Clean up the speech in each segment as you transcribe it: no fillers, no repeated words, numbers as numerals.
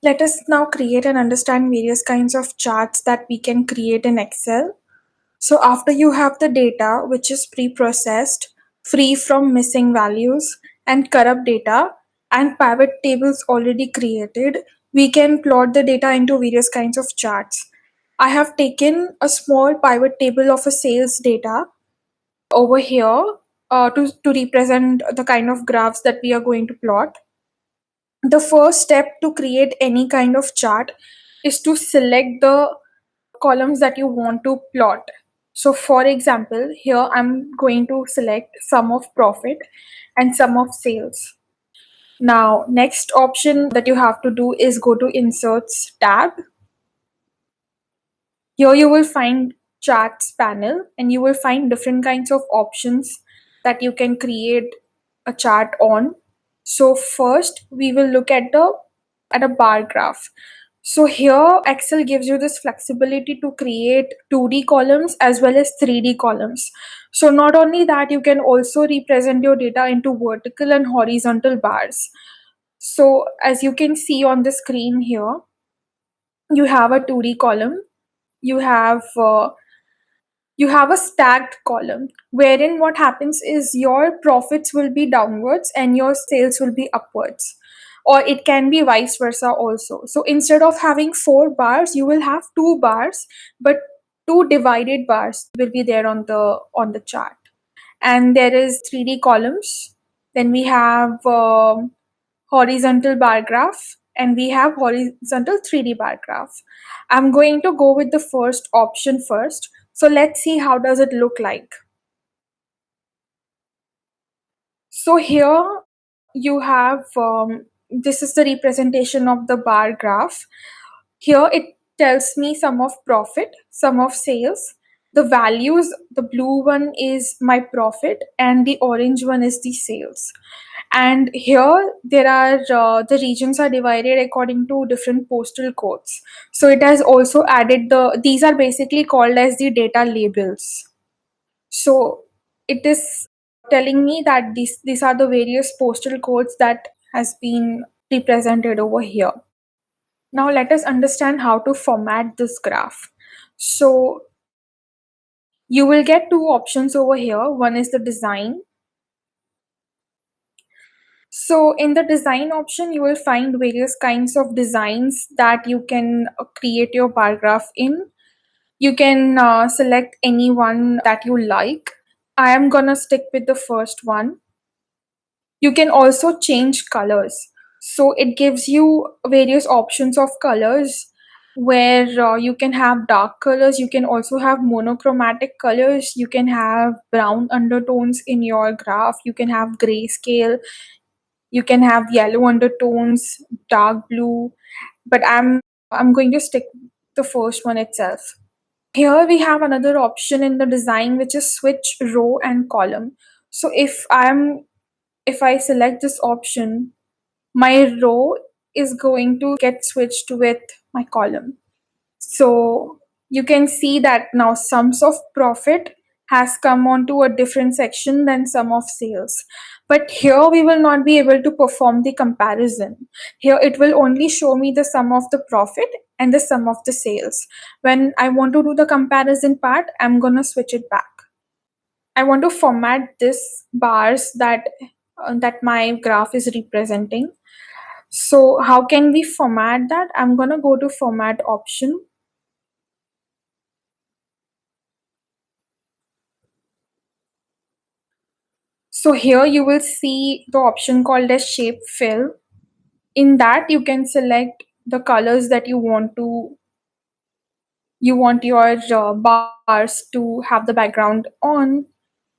Let us now create and understand various kinds of charts that we can create in Excel. So after you have the data which is pre-processed, free from missing values and corrupt data and pivot tables already created, we can plot the data into various kinds of charts. I have taken a small pivot table of a sales data over here to represent the kind of graphs that we are going to plot. The first step to create any kind of chart is to select the columns that you want to plot. So for example, here I'm going to select sum of profit and sum of sales. Now, next option that you have to do is go to Inserts tab. Here you will find Charts panel and you will find different kinds of options that you can create a chart on. So first we will look at a bar graph. So here Excel gives you this flexibility to create 2D columns as well as 3D columns. So not only that, you can also represent your data into vertical and horizontal bars. So as you can see on the screen here, you have a 2D column. You have you have a stacked column wherein what happens is your profits will be downwards and your sales will be upwards, or it can be vice versa also. So instead of having 4 bars, you will have 2 bars, but two divided bars will be there on the chart. And there is 3D columns. Then we have horizontal bar graph and we have horizontal 3D bar graph. I'm going to go with the first option first. So let's see how does it look like. So here you have this is the representation of the bar graph. Here it tells me sum of profit, sum of sales. The values, the blue one is my profit and the orange one is the sales. And here there are the regions are divided according to different postal codes. So it has also added these are basically called as the data labels. So it is telling me that these are the various postal codes that has been represented over here. Now let us understand how to format this graph. So you will get two options over here. One is the design. So in the design option, you will find various kinds of designs that you can create your bar graph in. You can select any one that you like. I am gonna stick with the first one. You can also change colors. So it gives you various options of colors where you can have dark colors, you can also have monochromatic colors, you can have brown undertones in your graph, you can have grayscale, you can have yellow undertones, dark blue, but I'm going to stick the first one itself. Here we have another option in the design which is switch row and column. So if I select this option, my row is going to get switched with my column. So you can see that now sums of profit has come onto a different section than sum of sales. But here we will not be able to perform the comparison. Here it will only show me the sum of the profit and the sum of the sales. When I want to do the comparison part, I'm going to switch it back. I want to format this bars that my graph is representing. So how can we format that? I'm going to go to format option. So here you will see the option called as shape fill. In that you can select the colors that you want your bars to have the background on.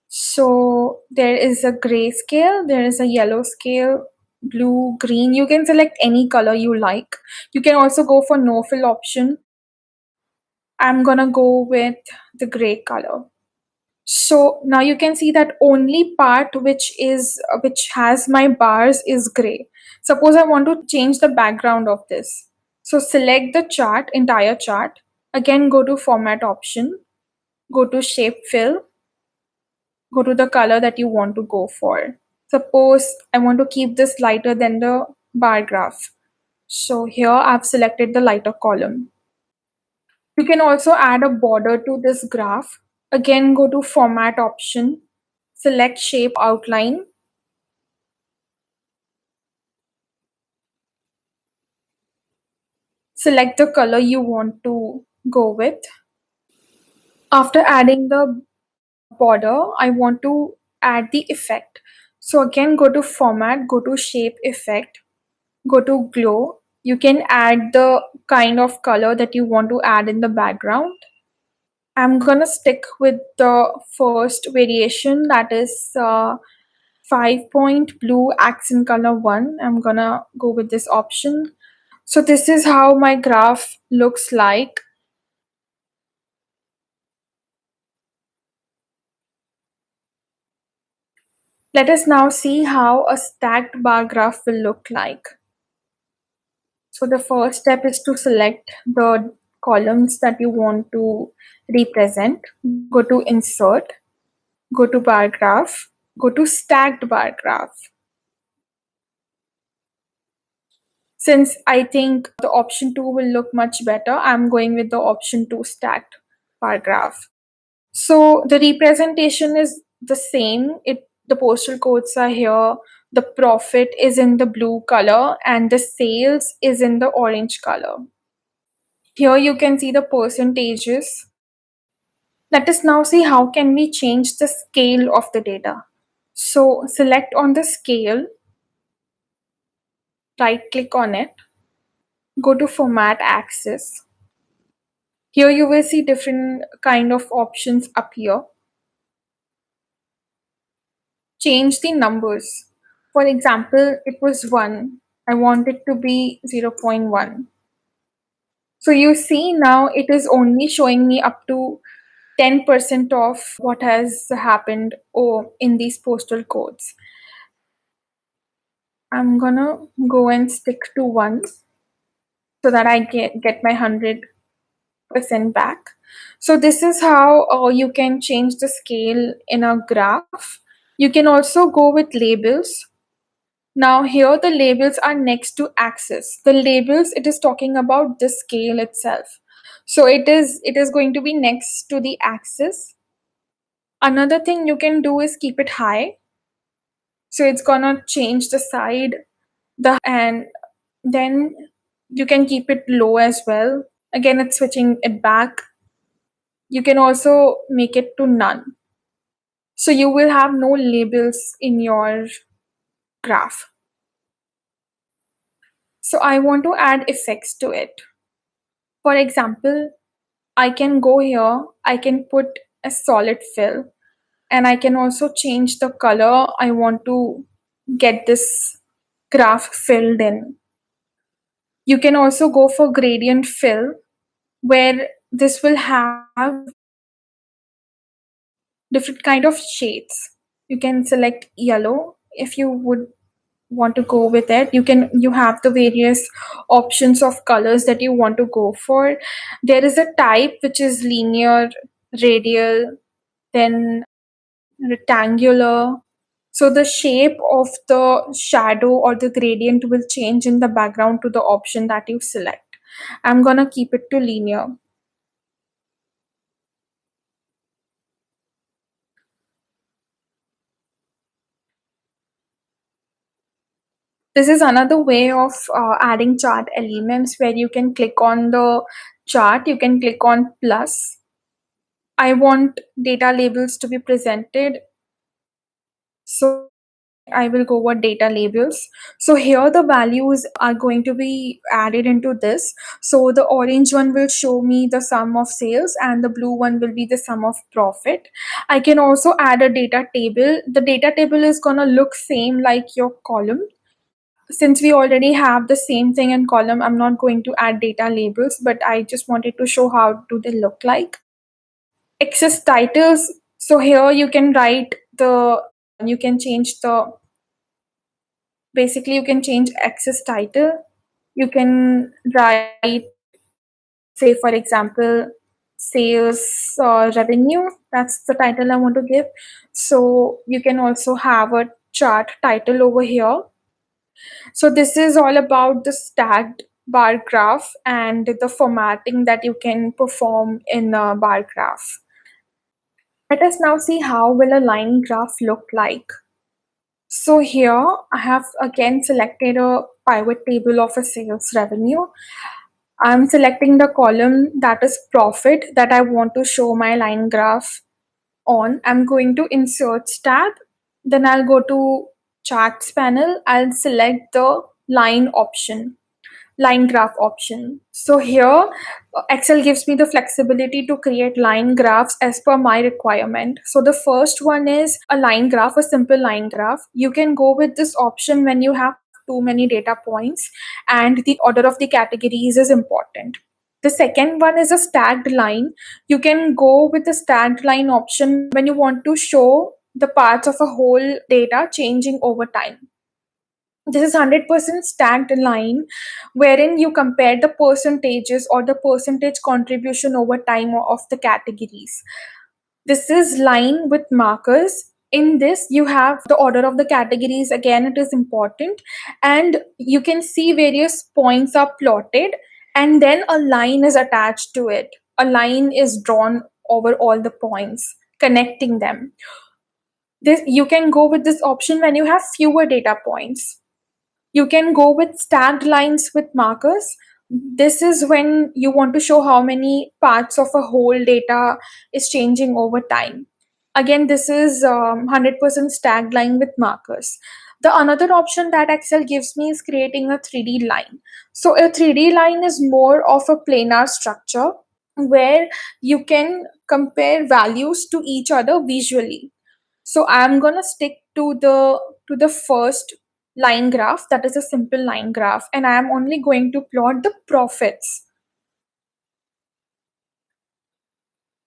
So there is a gray scale, there is a yellow scale, blue, green. You can select any color you like. You can also go for no fill option. I'm gonna go with the gray color. So now you can see that only part which has my bars is gray. Suppose I want to change the background of this. So select the chart, entire chart. Again, go to format option, go to shape fill, go to the color that you want to go for. Suppose I want to keep this lighter than the bar graph. So here I've selected the lighter column. You can also add a border to this graph. Again, go to Format option, select Shape Outline, select the color you want to go with. After adding the border, I want to add the effect. So again, go to Format, go to Shape Effect, go to Glow. You can add the kind of color that you want to add in the background. I'm gonna stick with the first variation, that is 5 point blue accent color 1. I'm gonna go with this option. So this is how my graph looks like. Let us now see how a stacked bar graph will look like. So the first step is to select the columns that you want to represent. Go to Insert, go to Bar Graph, go to Stacked Bar Graph. Since I think the option 2 will look much better, I'm going with the option 2, Stacked Bar Graph. So the representation is the same. The postal codes are here. The profit is in the blue color and the sales is in the orange color. Here you can see the percentages. Let us now see how can we change the scale of the data. So select on the scale, right click on it, go to Format Axis. Here you will see different kind of options appear. Change the numbers. For example, it was 1. I want it to be 0.1. So you see now it is only showing me up to 10% of what has happened in these postal codes. I'm gonna go and stick to 1 so that I get my 100% back. So this is how you can change the scale in a graph. You can also go with labels. Now here the labels are next to axis. The labels, it is talking about the scale itself. So it is going to be next to the axis. Another thing you can do is keep it high. So it's gonna change the side, and then you can keep it low as well. Again, it's switching it back. You can also make it to none. So you will have no labels in your graph. So I want to add effects to it. For example, I can go here, I can put a solid fill, and I can also change the color I want to get this graph filled in. You can also go for gradient fill, where this will have different kind of shades. You can select yellow if you would want to go with it. You have the various options of colors that you want to go for. There is a type which is linear, radial, then rectangular. So the shape of the shadow or the gradient will change in the background to the option that you select. I'm gonna keep it to linear. This is another way of adding chart elements, where you can click on the chart, you can click on plus. I want data labels to be presented, so I will go with data labels. So here the values are going to be added into this. So the orange one will show me the sum of sales and the blue one will be the sum of profit. I can also add a data table. The data table is gonna look same like your column. Since we already have the same thing in column, I'm not going to add data labels, but I just wanted to show how do they look like. Access titles. So here you can write you can change basically you can change access title. You can write, say for example, sales revenue. That's the title I want to give. So you can also have a chart title over here. So this is all about the stacked bar graph and the formatting that you can perform in a bar graph. Let us now see how will a line graph look like. So here I have again selected a pivot table of a sales revenue. I'm selecting the column that is profit that I want to show my line graph on. I'm going to insert tab. Then I'll go to charts panel. I'll select the line option, line graph option. So here Excel gives me the flexibility to create line graphs as per my requirement. So the first one is a line graph, a simple line graph. You can go with this option when you have too many data points and the order of the categories is important. The second one is a stacked line. You can go with the stacked line option when you want to show the parts of a whole data changing over time. This is 100% stacked line wherein you compare the percentages or the percentage contribution over time of the categories. This is line with markers. In this, you have the order of the categories. Again, it is important. And you can see various points are plotted, and then a line is attached to it. A line is drawn over all the points, connecting them. This you can go with this option when you have fewer data points. You can go with stacked lines with markers. This is when you want to show how many parts of a whole data is changing over time. Again, this is 100% stacked line with markers. The another option that Excel gives me is creating a 3D line. So a 3D line is more of a planar structure where you can compare values to each other visually. So I'm gonna stick to the first line graph, that is a simple line graph, and I am only going to plot the profits.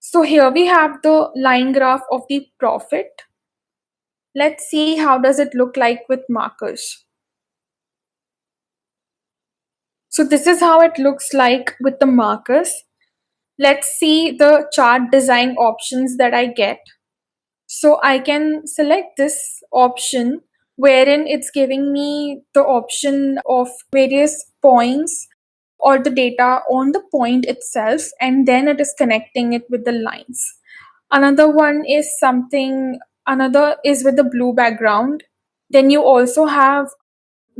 So here we have the line graph of the profit. Let's see how does it look like with markers. So this is how it looks like with the markers. Let's see the chart design options that I get. So I can select this option wherein it's giving me the option of various points or the data on the point itself, and then it is connecting it with the lines. Another one is another is with the blue background. Then you also have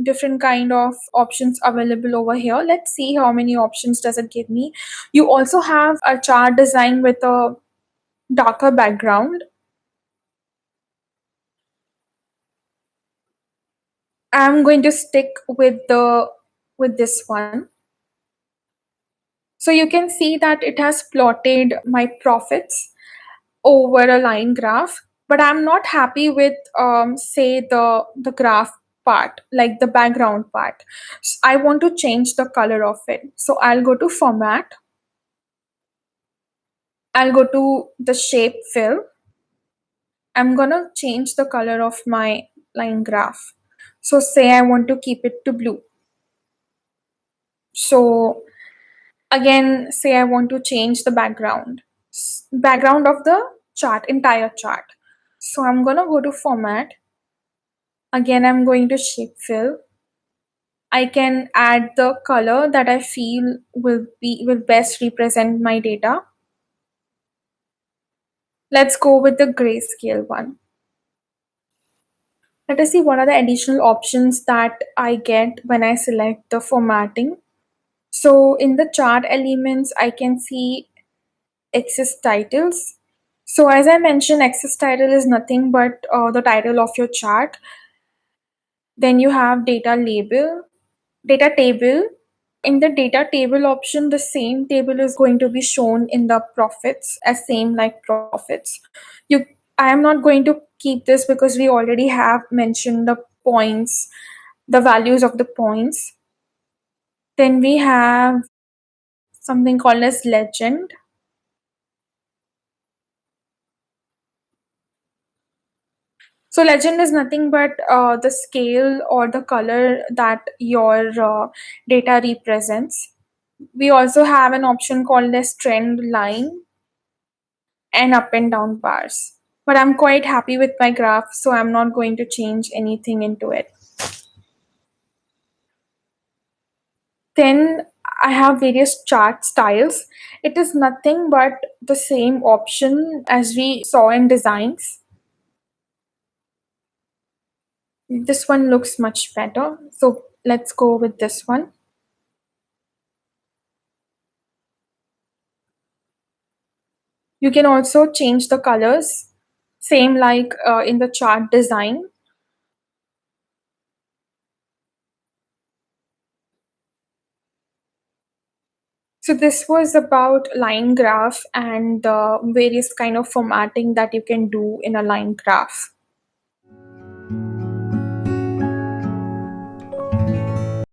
different kind of options available over here. Let's see how many options does it give me. You also have a chart design with a darker background. I'm going to stick with this one. So you can see that it has plotted my profits over a line graph, but I'm not happy with say the graph part, like the background part. I want to change the color of it. So I'll go to format. I'll go to the shape fill. I'm gonna change the color of my line graph. So say I want to keep it to blue. So again, say I want to change the background of the chart, entire chart. So I'm gonna go to format. Again, I'm going to shape fill. I can add the color that I feel will best represent my data. Let's go with the grayscale one. Let us see what are the additional options that I get when I select the formatting. So in the chart elements, I can see access titles. So as I mentioned, access title is nothing but the title of your chart. Then you have data table. In the data table option, the same table is going to be shown in the profits as same like profits. You, I am not going to keep this because we already have mentioned the points, the values of the points. Then we have something called as legend. So legend is nothing but the scale or the color that your data represents. We also have an option called as trend line and up and down bars. But I'm quite happy with my graph, so I'm not going to change anything into it. Then I have various chart styles. It is nothing but the same option as we saw in designs. This one looks much better. So let's go with this one. You can also change the colors, same like in the chart design. So this was about line graph and various kind of formatting that you can do in a line graph.